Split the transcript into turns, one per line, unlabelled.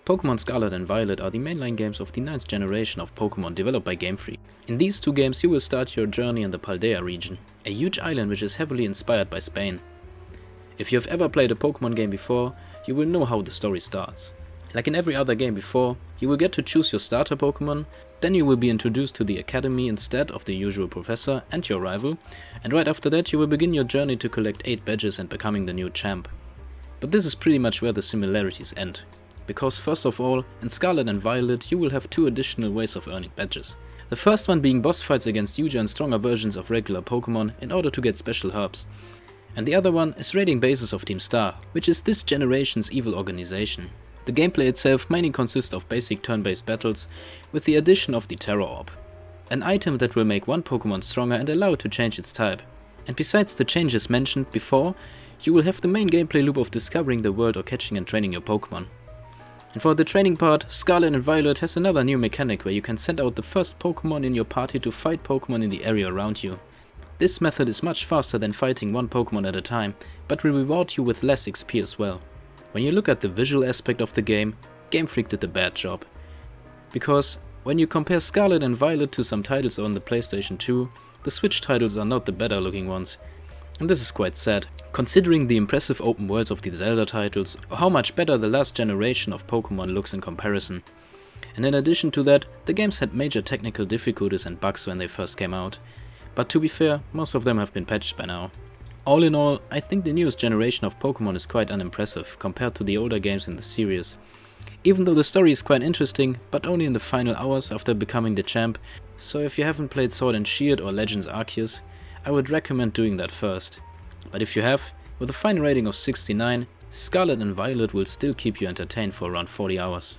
Pokemon Scarlet and Violet are the mainline games of the 9th generation of Pokemon developed by Game Freak. In these two games you will start your journey in the Paldea region, a huge island which is heavily inspired by Spain. If you have ever played a Pokemon game before, you will know how the story starts. Like in every other game before, you will get to choose your starter Pokemon, then you will be introduced to the Academy instead of the usual professor and your rival, and right after that you will begin your journey to collect 8 badges and becoming the new champ. But this is pretty much where the similarities end. Because first of all, in Scarlet and Violet you will have 2 additional ways of earning badges. The first one being boss fights against huger and stronger versions of regular Pokemon in order to get special herbs. And the other one is raiding bases of Team Star, which is this generation's evil organization. The gameplay itself mainly consists of basic turn-based battles with the addition of the Terror Orb, an item that will make one Pokemon stronger and allow it to change its type. And besides the changes mentioned before, you will have the main gameplay loop of discovering the world or catching and training your Pokemon. And for the training part, Scarlet and Violet has another new mechanic where you can send out the first Pokemon in your party to fight Pokemon in the area around you. This method is much faster than fighting one Pokemon at a time, but will reward you with less XP as well. When you look at the visual aspect of the game, Game Freak did a bad job. Because when you compare Scarlet and Violet to some titles on the PlayStation 2, the Switch titles are not the better looking ones. And this is quite sad, considering the impressive open worlds of the Zelda titles, or how much better the last generation of Pokemon looks in comparison. And in addition to that, the games had major technical difficulties and bugs when they first came out. But to be fair, most of them have been patched by now. All in all, I think the newest generation of Pokemon is quite unimpressive compared to the older games in the series. Even though the story is quite interesting, but only in the final hours after becoming the champ, so if you haven't played Sword and Shield or Legends Arceus, I would recommend doing that first. But if you have, with a fine rating of 69, Scarlet and Violet will still keep you entertained for around 40 hours.